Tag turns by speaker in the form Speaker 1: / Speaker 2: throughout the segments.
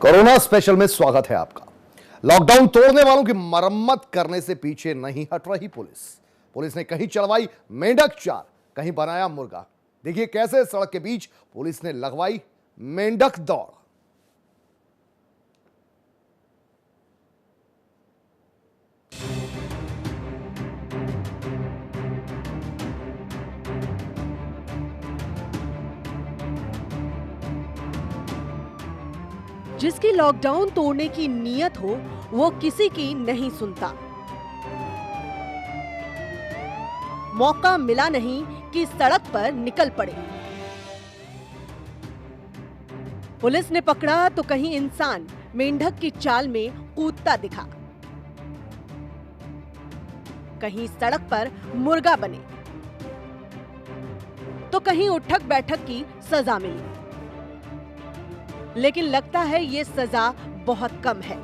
Speaker 1: Corona special में स्वागत है आपका। लॉकडाउन तोड़ने वालों की मरम्मत करने से पीछे नहीं हट रही पुलिस ने कहीं चलवाई मेंढक चार, कहीं बनाया मुर्गा। देखिए कैसे सड़क के बीच पुलिस ने लगवाई मेंढक दौड़।
Speaker 2: जिसकी लॉकडाउन तोड़ने की नीयत हो वो किसी की नहीं सुनता। मौका मिला नहीं कि सड़क पर निकल पड़े। पुलिस ने पकड़ा तो कहीं इंसान मेंढक की चाल में कूदता दिखा, कहीं सड़क पर मुर्गा बने, तो कहीं उठक बैठक की सजा मिली। लेकिन लगता है ये सजा बहुत कम है,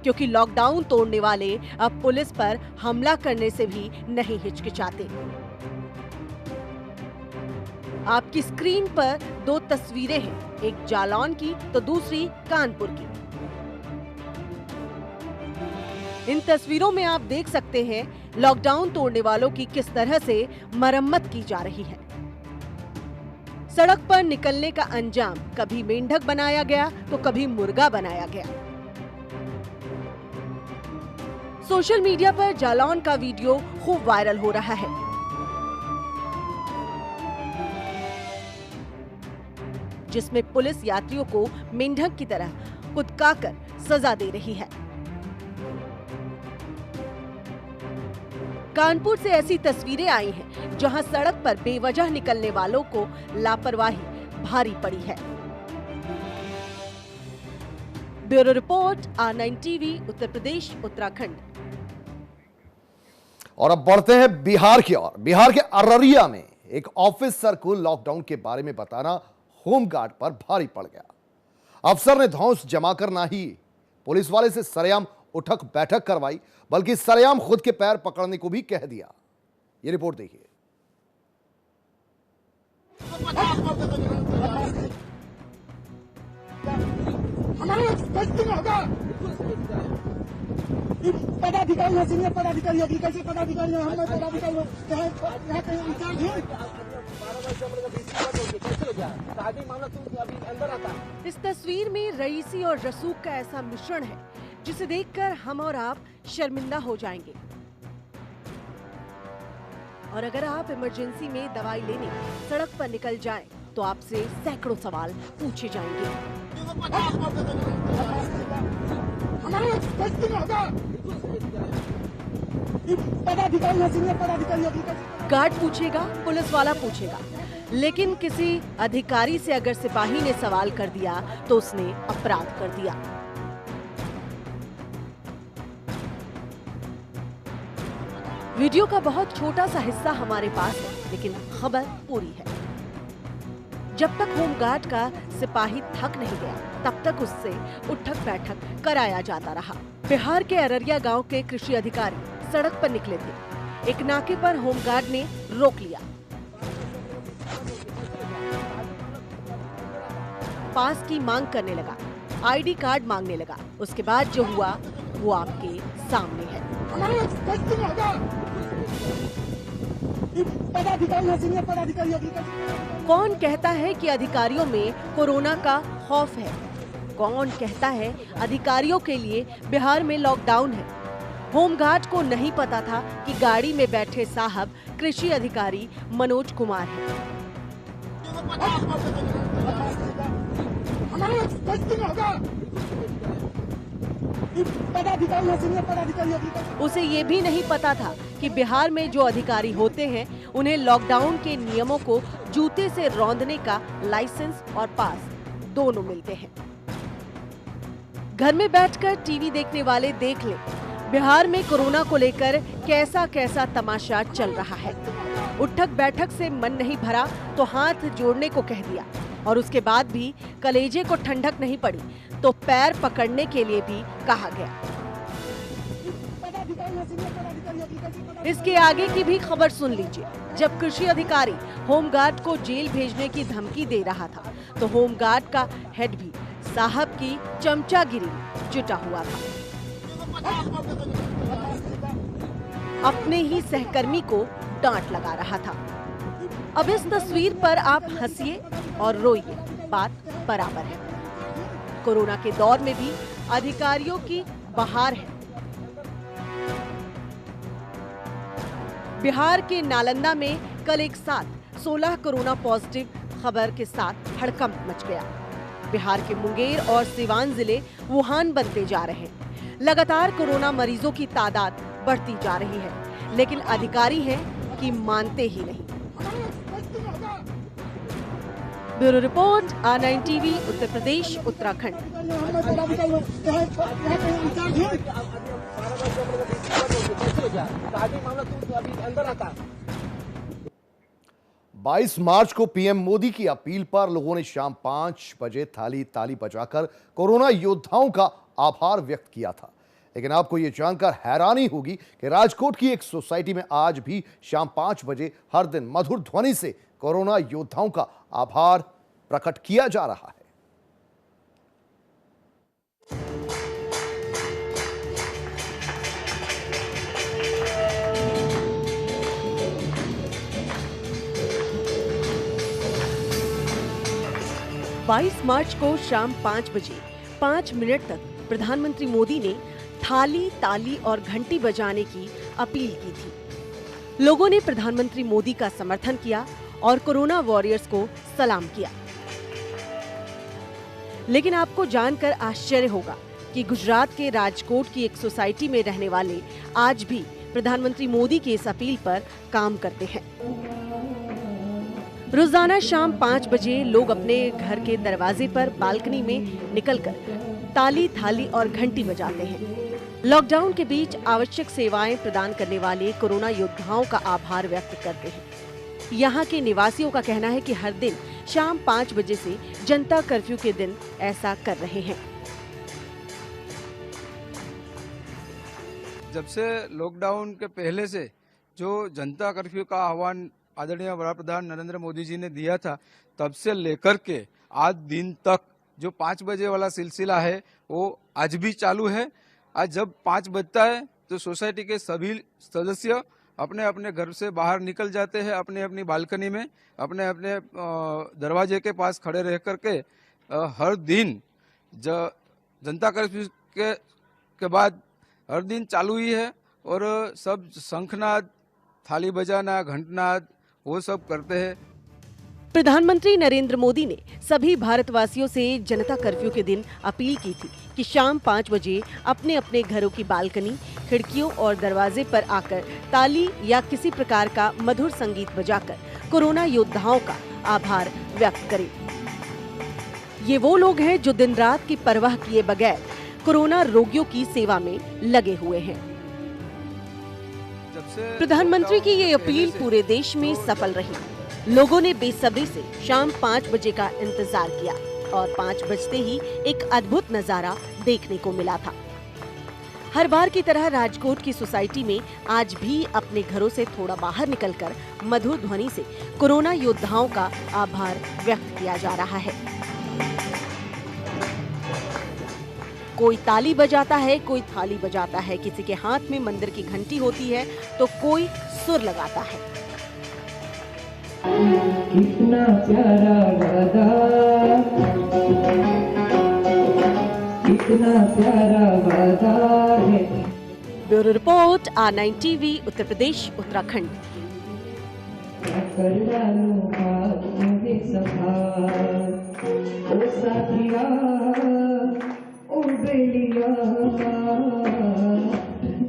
Speaker 2: क्योंकि लॉकडाउन तोड़ने वाले अब पुलिस पर हमला करने से भी नहीं हिचकिचाते। आपकी स्क्रीन पर दो तस्वीरें हैं, एक जालौन की तो दूसरी कानपुर की। इन तस्वीरों में आप देख सकते हैं लॉकडाउन तोड़ने वालों की किस तरह से मरम्मत की जा रही है। सड़क पर निकलने का अंजाम कभी मेंढक बनाया गया तो कभी मुर्गा बनाया गया। सोशल मीडिया पर जालौन का वीडियो खूब वायरल हो रहा है। जिसमें पुलिस यात्रियों को मेंढक की तरह कुदकाकर सजा दे रही है। कानपुर से ऐसी तस्वीरें आई हैं जहां सड़क पर बेवजह निकलने वालों को लापरवाही भारी पड़ी है। Bureau report R9 TV, Uttar Pradesh, Uttarakhand.
Speaker 1: और अब बढ़ते हैं बिहार की ओर। बिहार के अररिया में एक ऑफिसर को लॉकडाउन के बारे में बताना होमगार्ड पर भारी पड़ गया। अफसर ने धौंस जमा कर ना ही पुलिस वाले से सरेआम उठक बैठक करवाई, बल्कि सरेआम खुद के पैर पकड़ने को भी कह दिया। ये रिपोर्ट देखिए।
Speaker 3: पदाधिकारी है, सीनियर पदाधिकारी होगी, कैसे पदाधिकारी हो? हम पदाधिकारी हो, यहाँ कहीं इंचार्ज हैं।
Speaker 2: इस तस्वीर में रईसी और रसूख का ऐसा मिश्रण है जिसे देखकर हम और आप शर्मिंदा हो जाएंगे। और अगर आप इमरजेंसी में दवाई लेने सड़क पर निकल जाएं, तो आपसे सैकड़ों सवाल पूछे जाएंगे। गार्ड पूछेगा, पुलिस वाला पूछेगा, लेकिन किसी अधिकारी से अगर सिपाही ने सवाल कर दिया तो उसने अपराध कर दिया। वीडियो का बहुत छोटा सा हिस्सा हमारे पास है, लेकिन खबर पूरी है। जब तक होमगार्ड का सिपाही थक नहीं गया, तब तक उससे उठक बैठक कराया जाता रहा। बिहार के अररिया गांव के कृषि अधिकारी सड़क पर निकले थे। एक नाके पर होमगार्ड ने रोक लिया, पास की मांग करने लगा, आईडी कार्ड मांगने लगा। उसके बाद जो हुआ वो आपके सामने है। कौन कहता है कि अधिकारियों में कोरोना का खौफ है? कौन कहता है अधिकारियों के लिए बिहार में लॉकडाउन है? होमगार्ड को नहीं पता था कि गाड़ी में बैठे साहब कृषि अधिकारी मनोज कुमार हैं। उसे ये भी नहीं पता था कि बिहार में जो अधिकारी होते हैं उन्हें लॉकडाउन के नियमों को जूते से रौंदने का लाइसेंस और पास दोनों मिलते हैं। घर में बैठकर टीवी देखने वाले देख ले, बिहार में कोरोना को लेकर कैसा कैसा तमाशा चल रहा है। उठक बैठक से मन नहीं भरा तो हाथ जोड़ने को कह दिया, और उसके बाद भी कलेजे को ठंडक नहीं पड़ी तो पैर पकड़ने के लिए भी कहा गया।
Speaker 3: पदाधिकारी हैं, सीनियर पदाधिकारी एग्रीकल्चर
Speaker 2: इसके आगे की भी खबर सुन लीजिए। जब कृषि अधिकारी होमगार्ड को जेल भेजने की धमकी दे रहा था, तो होमगार्ड का हेड भी साहब की चमचागिरी में जुटा हुआ था। अपने ही सहकर्मी को डांट लगा रहा था। अब इस तस्वीर पर आप हंसिए और रोइए, बात बराबर है। कोरोना के दौर में भी अधिकारियों की बहार है। बिहार के नालंदा में कल एक साथ 16 कोरोना पॉजिटिव खबर के साथ हड़कंप मच गया। बिहार के मुंगेर और सिवान जिले वुहान बनते जा रहे हैं। लगातार कोरोना मरीजों की तादाद बढ़ती जा रही है, लेकिन अधिकारी हैं कि मानते ही नहीं। Bureau report R9 TV, Uttar Pradesh, Uttarakhand.
Speaker 3: हम पदाधिकारी हैं, यहाँ कहीं इंचार्ज हैं।
Speaker 1: 22 मार्च को पीएम मोदी की अपील पर लोगों ने शाम 5 बजे ताली बजाकर कोरोना योद्धाओं का आभार व्यक्त किया था। लेकिन आपको यह जानकर हैरानी होगी कि राजकोट की एक सोसाइटी में आज भी शाम 5 बजे हर दिन मधुर ध्वनि से कोरोना योद्धाओं का आभार प्रकट किया जा रहा है।
Speaker 2: बाईस मार्च को शाम 5 बजे 5 मिनट तक प्रधानमंत्री मोदी ने थाली, ताली और घंटी बजाने की अपील की थी। लोगों ने प्रधानमंत्री मोदी का समर्थन किया और कोरोना वॉरियर्स को सलाम किया। लेकिन आपको जानकर आश्चर्य होगा कि गुजरात के राजकोट की एक सोसाइटी में रहने वाले आज भी प्रधानमंत्री मोदी की इस अपील पर काम करते हैं। रोजाना शाम 5 बजे लोग अपने घर के दरवाजे पर बालकनी में निकलकर ताली, थाली और घंटी बजाते हैं। लॉकडाउन के बीच आवश्यक सेवाएं प्रदान करने वाले कोरोना योद्धाओं का आभार व्यक्त करते हैं। यहाँ के निवासियों का कहना है कि हर दिन शाम 5 बजे से जनता कर्फ्यू के दिन ऐसा कर रहे हैं।
Speaker 4: जब से लॉकडाउन के पहले से जो जनता कर्फ्यू का आह्वान आदरणीय वडाप्रधान नरेंद्र मोदी जी ने दिया था, तब से लेकर के आज दिन तक जो 5 बजे वाला सिलसिला है वो आज भी चालू है। आज जब 5 बजता है तो सोसाइटी के सभी सदस्य अपने अपने घर से बाहर निकल जाते हैं, अपने अपनी बालकनी में अपने अपने दरवाजे के पास खड़े रह करके हर दिन जनता कर्फ्यू के बाद हर दिन चालू ही है और सब शंखनाद, थाली बजाना, घंटनाद वो सब करते हैं।
Speaker 2: प्रधानमंत्री नरेंद्र मोदी ने सभी भारतवासियों से जनता कर्फ्यू के दिन अपील की थी कि शाम 5 बजे अपने अपने घरों की बालकनी, खिड़कियों और दरवाजे पर आकर ताली या किसी प्रकार का मधुर संगीत बजाकर कोरोना योद्धाओं का आभार व्यक्त करें। ये वो लोग हैं जो दिन रात की परवाह किए बगैर कोरोना रोगियों की सेवा में लगे हुए हैं। प्रधानमंत्री की ये अपील पूरे देश में सफल रही। लोगों ने बेसब्री से शाम 5 बजे का इंतजार किया और 5 बजते ही एक अद्भुत नजारा देखने को मिला था। हर बार की तरह राजकोट की सोसाइटी में आज भी अपने घरों से थोड़ा बाहर निकलकर मधुर ध्वनि से कोरोना योद्धाओं का आभार व्यक्त किया जा रहा है। कोई ताली बजाता है, कोई थाली बजाता है, किसी के हाथ में मंदिर की घंटी होती है तो कोई सुर लगाता है।
Speaker 5: कितना प्यारा वादा, कितना प्यारा वादा है।
Speaker 2: Bureau report R9 TV, Uttar Pradesh, Uttarakhand.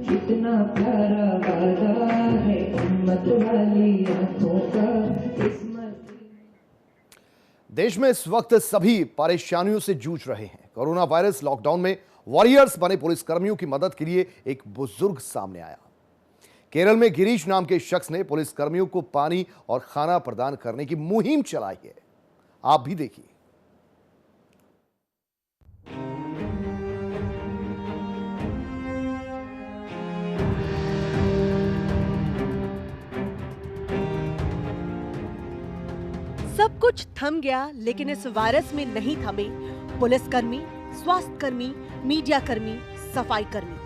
Speaker 5: कितना प्यारा वादा है, हिम्मत वाली आंखों का।
Speaker 1: देश में इस वक्त सभी परेशानियों से जूझ रहे हैं। कोरोना वायरस लॉकडाउन में वॉरियर्स बने पुलिसकर्मियों की मदद के लिए एक बुजुर्ग सामने आया। केरल में गिरीश नाम के शख्स ने पुलिसकर्मियों को पानी और खाना प्रदान करने की मुहिम चलाई है। आप भी देखिए।
Speaker 2: कुछ थम गया, लेकिन इस वायरस में नहीं थमे पुलिसकर्मी, स्वास्थ्यकर्मी, मीडियाकर्मी, सफाई कर्मी।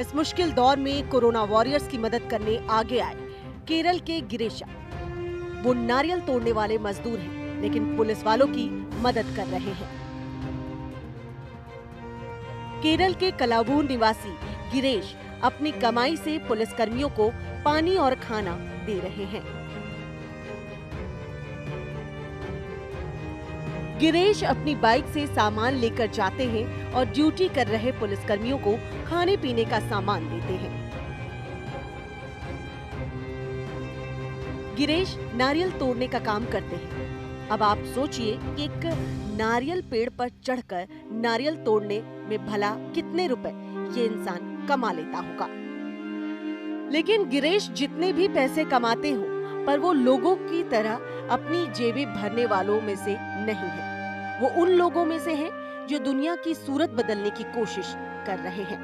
Speaker 2: इस मुश्किल दौर में कोरोना वॉरियर्स की मदद करने आगे आए केरल के गिरीशा। वो नारियल तोड़ने वाले मजदूर हैं, लेकिन पुलिस वालों की मदद कर रहे हैं। केरल के कलाबूर निवासी गिरीश अपनी कमाई से पुलिसकर्मियों को पानी और खाना दे रहे हैं। गिरीश अपनी बाइक से सामान लेकर जाते हैं और ड्यूटी कर रहे पुलिसकर्मियों को खाने पीने का सामान देते हैं। गिरीश नारियल तोड़ने का काम करते हैं। अब आप सोचिए कि एक नारियल पेड़ पर चढ़कर नारियल तोड़ने में भला कितने रुपए ये इंसान कमा लेता होगा। लेकिन गिरीश जितने भी पैसे कमाते हो, पर वो लोगों की तरह अपनी जेबें भरने वालों में से नहीं है। वो उन लोगों में से है जो दुनिया की सूरत बदलने की कोशिश कर रहे हैं।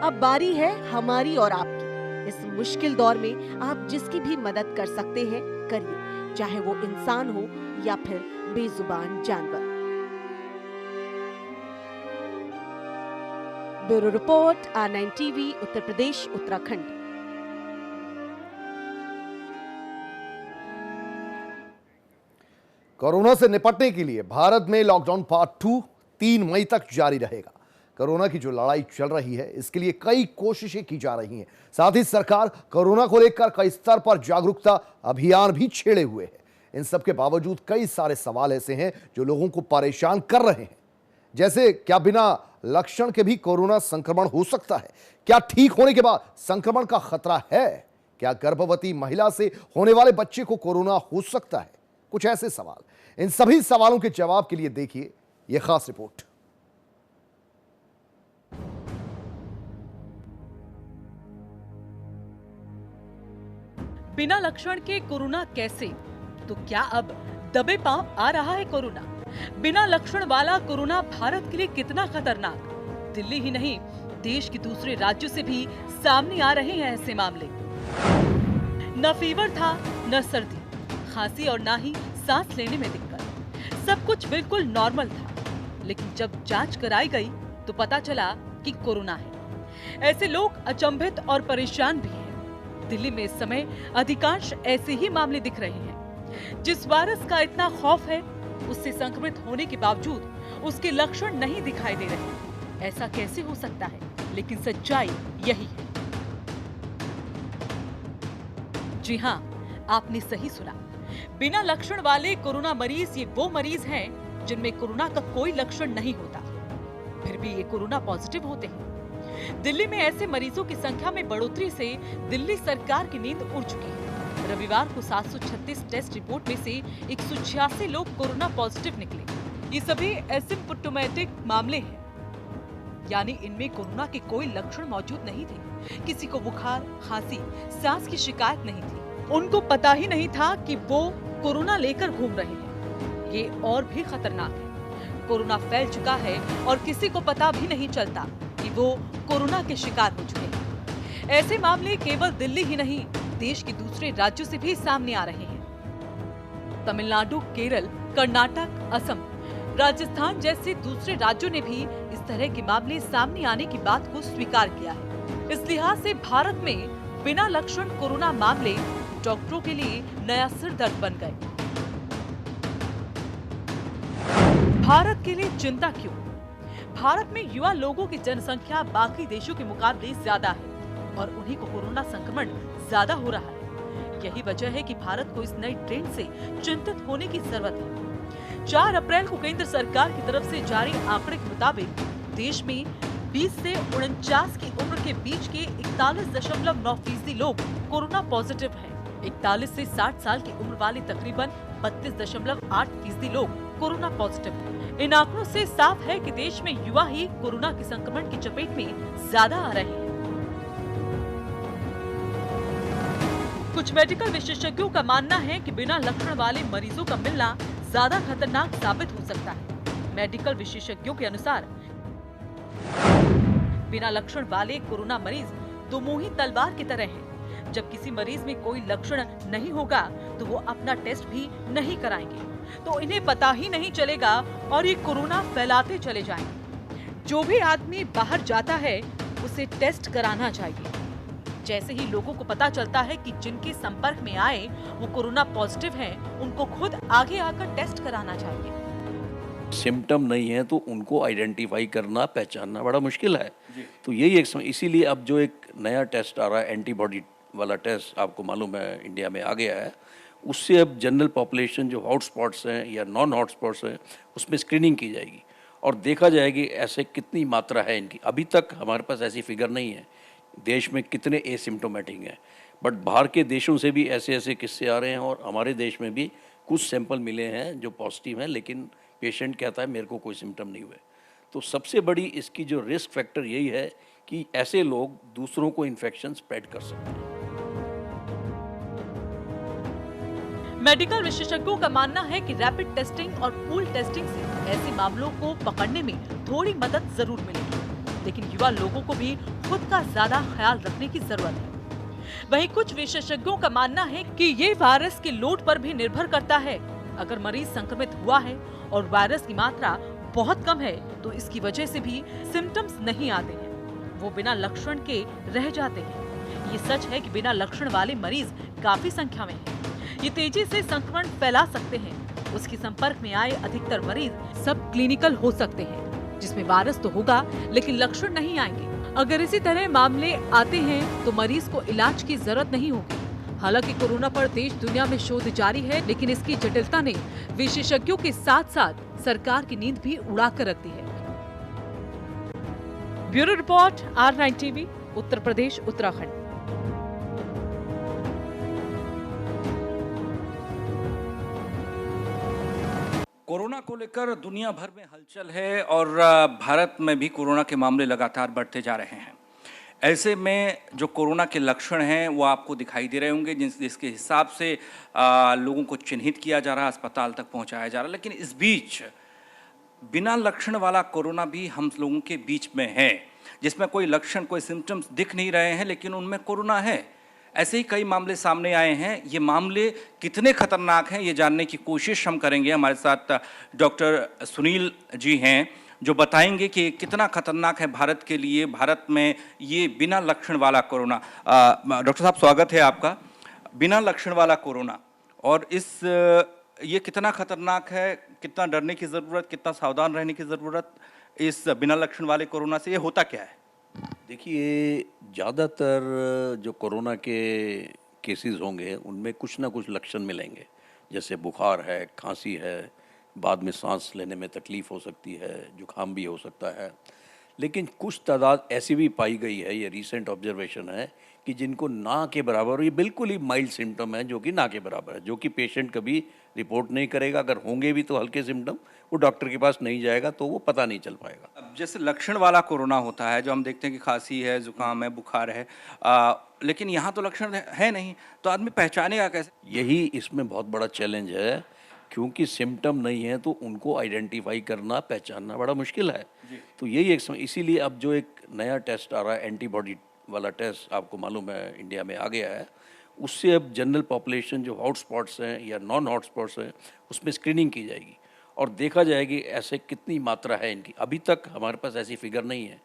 Speaker 2: अब बारी है हमारी और आपकी। इस मुश्किल दौर में आप जिसकी भी मदद कर सकते हैं करिए, चाहे वो इंसान हो या फिर बेजुबान जानवर। Bureau report, R9 TV, Uttar Pradesh, Uttarakhand.
Speaker 1: Corona से निपटने के लिए भारत में लॉकडाउन पार्ट 2 3 मई तक जारी रहेगा। कोरोना की जो लड़ाई चल रही है, इसके लिए कई कोशिशें की जा रही हैं। साथ ही सरकार कोरोना को लेकर कई स्तर पर जागरूकता अभियान भी छेड़े हुए है। इन सब के बावजूद कई सारे सवाल ऐसे हैं जो लोगों को परेशान कर रहे हैं, जैसे क्या बिना लक्षण के भी कोरोना संक्रमण हो सकता है? क्या ठीक होने के बाद संक्रमण का खतरा है? क्या गर्भवती महिला से होने वाले बच्चे को कोरोना हो सकता है? कुछ ऐसे सवाल। इन सभी सवालों के जवाब के लिए देखिए यह खास रिपोर्ट।
Speaker 6: बिना लक्षण के कोरोना कैसे? तो क्या अब दबे पांव आ रहा है कोरोना? बिना लक्षण वाला कोरोना भारत के लिए कितना खतरनाक? दिल्ली ही नहीं, देश के दूसरे राज्यों से भी सामने आ रहे हैं ऐसे मामले। न फीवर था, न सर्दी, खांसी और ना ही सांस लेने में दिक्कत। सब कुछ बिल्कुल नॉर्मल था, लेकिन जब जांच कराई गई तो पता चला कि कोरोना है। ऐसे लोग अचंभित और परेशान भी हैं। दिल्ली में इस समय अधिकांश ऐसे ही मामले दिख रहे हैं। जिस वायरस का इतना खौफ है, उससे संक्रमित होने के बावजूद उसके लक्षण नहीं दिखाई दे रहे। ऐसा कैसे हो सकता है? लेकिन सच्चाई यही है। जी हाँ, आपने सही सुना। बिना लक्षण वाले कोरोना मरीज ये वो मरीज हैं जिनमें कोरोना का कोई लक्षण नहीं होता, फिर भी ये कोरोना पॉजिटिव होते हैं। दिल्ली में ऐसे मरीजों की संख्या में बढ़ोतरी से दिल्ली सरकार की नींद उड़ चुकी है। रविवार को 736 टेस्ट रिपोर्ट में से 186 लोग कोरोना पॉजिटिव निकले। ये सभी एसिम्प्टोमेटिक मामले हैं, यानी इनमें कोरोना के कोई लक्षण मौजूद नहीं थे। किसी को बुखार, खांसी, सांस की शिकायत नहीं थी। उनको पता ही नहीं था कि वो कोरोना लेकर घूम रहे हैं। ये और भी खतरनाक है। कोरोना फैल चुका है और किसी को पता भी नहीं चलता कि वो कोरोना के शिकार हो चुके हैं। ऐसे मामले केवल दिल्ली ही नहीं, देश के दूसरे राज्यों से भी सामने आ रहे हैं। तमिलनाडु, केरल, कर्नाटक, असम, राजस्थान जैसे दूसरे राज्यों ने भी इस तरह के मामले सामने आने की बात को स्वीकार किया है। इस लिहाज से भारत में बिना लक्षण कोरोना मामले डॉक्टरों के लिए नया सिरदर्द बन गए। भारत के लिए चिंता क्यों? भारत में युवा लोगों की जनसंख्या बाकी देशों के मुकाबले ज्यादा है और उन्हीं को कोरोना संक्रमण ज्यादा हो रहा है। यही वजह है कि भारत को इस नई ट्रेंड से चिंतित होने की जरूरत है। 4 अप्रैल को केंद्र सरकार की तरफ से जारी आंकड़े के मुताबिक देश में 20 से 49 की उम्र के बीच के 41.9% लोग कोरोना पॉजिटिव हैं। 41 से 60 साल की उम्र वाले तकरीबन 32.8% लोग कोरोना पॉजिटिव हैं। इन आंकड़ों से साफ है कि देश में युवा ही कोरोना के संक्रमण की चपेट में ज्यादा आ रहे हैं। कुछ मेडिकल विशेषज्ञों का मानना है कि बिना लक्षण वाले मरीजों का मिलना ज्यादा खतरनाक साबित हो सकता है। मेडिकल विशेषज्ञों के अनुसार बिना लक्षण वाले कोरोना मरीज 2 मुंही तलवार की तरह हैं। जब किसी मरीज में कोई लक्षण नहीं होगा तो वो अपना टेस्ट भी नहीं कराएंगे, तो इन्हें पता ही नहीं चलेगा और ये कोरोना फैलाते चले जाएंगे। जो भी आदमी बाहर जाता है उसे टेस्ट कराना चाहिए। जैसे ही लोगों को पता चलता है कि जिनके संपर्क में आए वो कोरोना पॉजिटिव हैं, उनको खुद आगे आकर टेस्ट कराना चाहिए।
Speaker 7: सिम्टम नहीं है तो उनको आइडेंटिफाई करना, पहचानना बड़ा मुश्किल है। तो यही एक इसीलिए अब जो एक नया टेस्ट आ रहा है, एंटीबॉडी वाला टेस्ट, आपको मालूम है इंडिया में आ गया है, उससे अब जनरल पॉपुलेशन जो हॉटस्पॉट्स हैं या नॉन हॉटस्पॉट्स हैं उसमें स्क्रीनिंग की जाएगी और देखा जाएगी ऐसे कितनी मात्रा है इनकी। अभी तक हमारे पास ऐसी फिगर नहीं है देश में कितने एसिम्टोमेटिक हैं, बट बाहर के देशों से भी ऐसे ऐसे किस्से आ रहे हैं और हमारे देश में भी कुछ सैंपल मिले हैं जो पॉजिटिव हैं, लेकिन पेशेंट कहता है मेरे को कोई सिम्टम नहीं हुए। तो सबसे बड़ी इसकी जो रिस्क फैक्टर यही है कि ऐसे लोग दूसरों को इन्फेक्शन स्प्रेड कर सकते हैं।
Speaker 6: मेडिकल विशेषज्ञों का मानना है कि रैपिड टेस्टिंग और पूल टेस्टिंग से ऐसे मामलों को पकड़ने में थोड़ी मदद जरूर मिलेगी, लेकिन युवा लोगों को भी खुद का ज्यादा ख्याल रखने की जरूरत है। वहीं कुछ विशेषज्ञों का मानना है कि ये वायरस के लोड पर भी निर्भर करता है। अगर मरीज संक्रमित हुआ है और वायरस की मात्रा बहुत कम है तो इसकी वजह से भी सिम्टम्स नहीं आते हैं, वो बिना लक्षण के रह जाते हैं। ये सच है कि बिना लक्षण वाले मरीज काफी संख्या में हैं। ये तेजी से संक्रमण फैला सकते हैं। उसके संपर्क में आए अधिकतर मरीज सब क्लिनिकल हो सकते हैं, जिसमें वायरस तो होगा लेकिन लक्षण नहीं आएंगे। अगर इसी तरह मामले आते हैं तो मरीज को इलाज की जरूरत नहीं होगी। हालांकि कोरोना पर देश दुनिया में शोध जारी है, लेकिन इसकी जटिलता ने विशेषज्ञों के साथ साथ सरकार की नींद भी उड़ा कर रख दी है। Bureau report, R9 TV, Uttar Pradesh, Uttarakhand.
Speaker 8: Corona को लेकर दुनिया भर में हलचल है और भारत में भी कोरोना के मामले लगातार बढ़ते जा रहे हैं। ऐसे में जो कोरोना के लक्षण हैं वो आपको दिखाई दे रहे होंगे, जिसके हिसाब से लोगों को चिन्हित किया जा रहा है, अस्पताल तक पहुंचाया जा रहा है। लेकिन इस बीच बिना लक्षण वाला कोरोना भी हम लोगों के बीच में है, जिसमें कोई लक्षण, कोई सिम्टम्स दिख नहीं रहे हैं लेकिन उनमें कोरोना है। ऐसे ही कई मामले सामने आए हैं। ये मामले कितने खतरनाक हैं ये जानने की कोशिश हम करेंगे। हमारे साथ डॉक्टर सुनील जी हैं जो बताएंगे कि कितना खतरनाक है भारत के लिए, भारत में ये बिना लक्षण वाला कोरोना। डॉक्टर साहब, स्वागत है आपका। बिना लक्षण वाला कोरोना और ये कितना खतरनाक है, कितना डरने की ज़रूरत, कितना सावधान रहने की ज़रूरत इस बिना लक्षण वाले कोरोना से, ये होता क्या है?
Speaker 7: देखिए, ज़्यादातर जो कोरोना के केसेस होंगे उनमें कुछ ना कुछ लक्षण मिलेंगे, जैसे बुखार है, खांसी है, बाद में सांस लेने में तकलीफ़ हो सकती है, जुकाम भी हो सकता है। लेकिन कुछ तादाद ऐसी भी पाई गई है, ये रीसेंट ऑब्जर्वेशन है, कि जिनको ना के बराबर, ये बिल्कुल ही माइल्ड सिम्टम है जो कि ना के बराबर है, जो कि पेशेंट कभी रिपोर्ट नहीं करेगा। अगर होंगे भी तो हल्के सिम्टम, वो डॉक्टर के पास नहीं जाएगा तो वो पता नहीं चल पाएगा।
Speaker 8: अब जैसे लक्षण वाला कोरोना होता है, जो हम देखते हैं कि खांसी है, जुकाम है, बुखार है, लेकिन यहाँ तो लक्षण है नहीं, तो आदमी पहचानेगा कैसे?
Speaker 7: यही इसमें बहुत बड़ा चैलेंज है, क्योंकि सिम्टम नहीं है तो उनको आइडेंटिफाई करना, पहचानना बड़ा मुश्किल है। तो यही एक इसीलिए अब जो एक नया टेस्ट आ रहा है, एंटीबॉडी वाला टेस्ट, आपको मालूम है इंडिया में आ गया है, उससे अब जनरल पॉपुलेशन जो हॉटस्पॉट्स हैं या नॉन हॉटस्पॉट्स हैं उसमें स्क्रीनिंग की जाएगी और देखा जाएगी ऐसे कितनी मात्रा है इनकी। अभी तक हमारे पास ऐसी फिगर नहीं है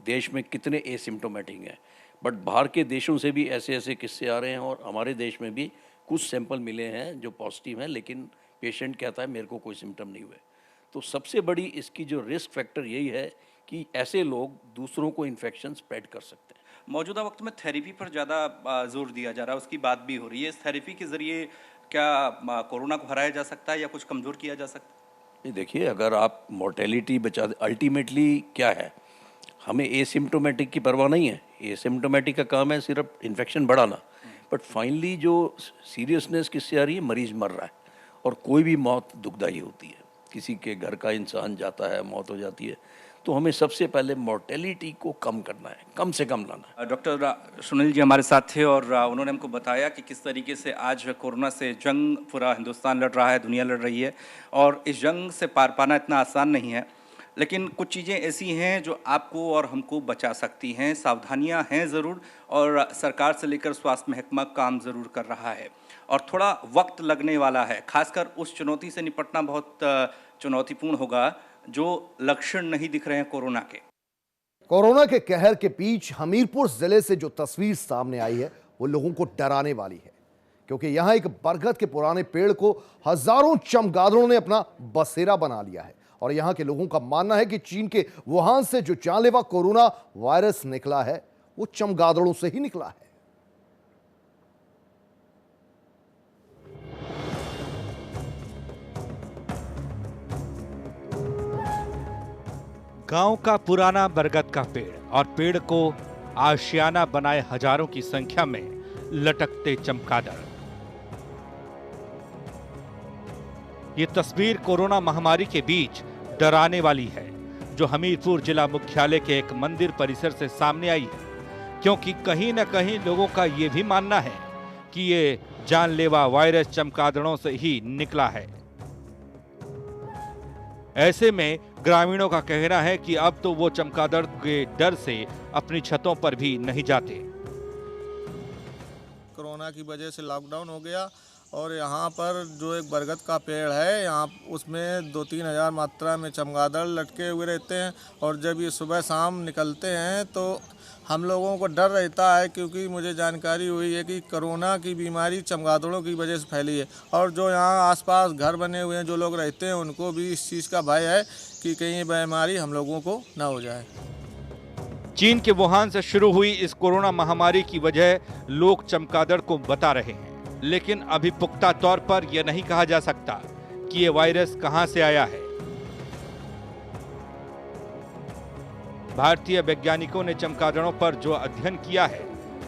Speaker 7: देश में कितने एसिम्टोमेटिक हैं, बट बाहर के देशों से भी ऐसे ऐसे किस्से आ रहे हैं और हमारे देश में भी कुछ सैंपल मिले हैं जो पॉजिटिव हैं, लेकिन पेशेंट कहता है मेरे को कोई सिम्टम नहीं हुए। तो सबसे बड़ी इसकी जो रिस्क फैक्टर यही है कि ऐसे लोग दूसरों को इन्फेक्शन स्प्रेड कर सकते हैं।
Speaker 8: मौजूदा वक्त में थेरेपी पर ज़्यादा जोर दिया जा रहा है, उसकी बात भी हो रही है। इस थेरेपी के ज़रिए क्या कोरोना को हराया जा सकता है या कुछ कमज़ोर किया जा सकता है?
Speaker 7: नहीं, देखिए, अगर आप मोर्टेलिटी बचा, अल्टीमेटली क्या है, हमें एसिम्टोमेटिक की परवाह नहीं है। एसिम्टोमेटिक का काम है सिर्फ इन्फेक्शन बढ़ाना, बट फाइनली जो सीरियसनेस किससे आ रही है, मरीज मर रहा है और कोई भी मौत दुखदाई होती है। किसी के घर का इंसान जाता है, मौत हो जाती है, तो हमें सबसे पहले मोर्टेलिटी को कम करना है, कम से कम लाना है।
Speaker 8: डॉक्टर सुनील जी हमारे साथ थे और उन्होंने हमको बताया कि किस तरीके से आज कोरोना से जंग पूरा हिंदुस्तान लड़ रहा है, दुनिया लड़ रही है और इस जंग से पार पाना इतना आसान नहीं है। लेकिन कुछ चीज़ें ऐसी हैं जो आपको और हमको बचा सकती हैं। सावधानियां हैं ज़रूर, और सरकार से लेकर स्वास्थ्य महकमा काम ज़रूर कर रहा है, और थोड़ा वक्त लगने वाला है। खासकर उस चुनौती से निपटना बहुत चुनौतीपूर्ण होगा जो लक्षण नहीं दिख रहे हैं कोरोना के।
Speaker 1: कोरोना के कहर के बीच हमीरपुर जिले से जो तस्वीर सामने आई है वो लोगों को डराने वाली है, क्योंकि यहां एक बरगद के पुराने पेड़ को हजारों चमगादड़ों ने अपना बसेरा बना लिया है। और यहां के लोगों का मानना है कि चीन के वुहान से जो जानलेवा कोरोना वायरस निकला है वो चमगादड़ों से ही निकला है।
Speaker 9: गांव का पुराना बरगद का पेड़, और पेड़ को आशियाना बनाए हजारों की संख्या में लटकते चमगादड़। ये तस्वीर कोरोना महामारी के बीच डराने वाली है, जो हमीरपुर जिला मुख्यालय के एक मंदिर परिसर से सामने आई है, क्योंकि कहीं न कहीं लोगों का ये भी मानना है कि ये जानलेवा वायरस चमगादड़ों से ही निकला है। ऐसे में ग्रामीणों का कहना है कि अब तो वो चमगादड़ के डर से अपनी छतों पर भी नहीं जाते।
Speaker 10: कोरोना की वजह से लॉकडाउन हो गया, और यहाँ पर जो एक बरगद का पेड़ है, यहाँ उसमें 2-3 हज़ार मात्रा में चमगादड़ लटके हुए रहते हैं। और जब ये सुबह शाम निकलते हैं तो हम लोगों को डर रहता है, क्योंकि मुझे जानकारी हुई है कि कोरोना की बीमारी चमगादड़ों की वजह से फैली है। और जो यहाँ आसपास घर बने हुए हैं, जो लोग रहते हैं, उनको भी इस चीज़ का भय है कि कहीं ये बीमारी हम लोगों को ना हो जाए।
Speaker 9: चीन के वुहान से शुरू हुई इस कोरोना महामारी की वजह लोग चमगादड़ को बता रहे हैं, लेकिन अभी पुख्ता तौर पर यह नहीं कहा जा सकता कि यह वायरस कहां से आया है। भारतीय वैज्ञानिकों ने चमगादड़ों पर जो अध्ययन किया है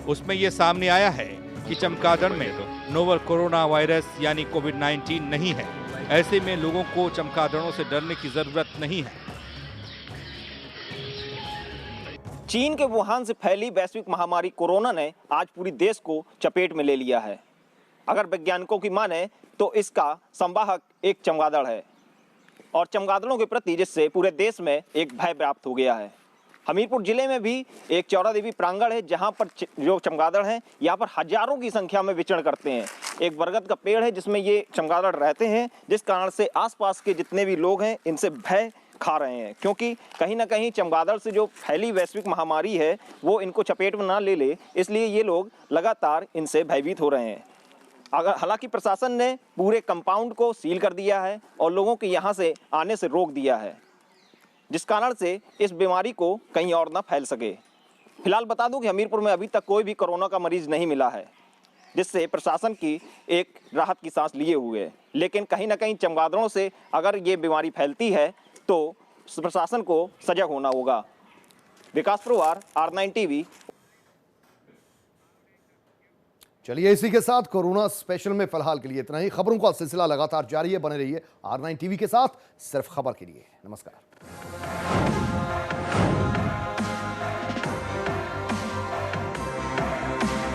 Speaker 9: उसमें यह सामने आया है कि चमगादड़ में नोवल कोरोना वायरस यानी कोविड-19 नहीं है। ऐसे में लोगों को चमगादड़ों से डरने की जरूरत नहीं है।
Speaker 11: चीन के वुहान से फैली वैश्विक महामारी कोरोना ने आज पूरी देश को चपेट में ले लिया है। अगर वैज्ञानिकों की माने तो इसका संवाहक एक चमगादड़ है, और चमगादड़ों के प्रति जिससे पूरे देश में एक भय व्याप्त हो गया है। हमीरपुर जिले में भी एक चौरा देवी प्रांगण है, जहां पर जो चमगादड़ हैं यहाँ पर हजारों की संख्या में विचरण करते हैं। एक बरगद का पेड़ है जिसमें ये चमगादड़ रहते हैं, जिस कारण से आसपास के जितने भी लोग हैं इनसे भय खा रहे हैं, क्योंकि कहीं ना कहीं चमगादड़ से जो फैली वैश्विक महामारी है वो इनको चपेट में ना ले ले, इसलिए ये लोग लगातार इनसे भयभीत हो रहे हैं। हालांकि प्रशासन ने पूरे कंपाउंड को सील कर दिया है और लोगों के यहाँ से आने से रोक दिया है, जिस कारण से इस बीमारी को कहीं और ना फैल सके। फिलहाल बता दूं कि हमीरपुर में अभी तक कोई भी कोरोना का मरीज नहीं मिला है, जिससे प्रशासन की एक राहत की सांस लिए हुए है। लेकिन कहीं ना कहीं चमगादड़ों से अगर ये बीमारी फैलती है तो प्रशासन को सजग होना होगा। विकास प्रवार, R9 TV।
Speaker 1: चलिए, इसी के साथ कोरोना स्पेशल में फिलहाल के लिए इतना ही। खबरों का सिलसिला लगातार जारी है, बने रहिए R9 TV के साथ, सिर्फ खबर के लिए। नमस्कार।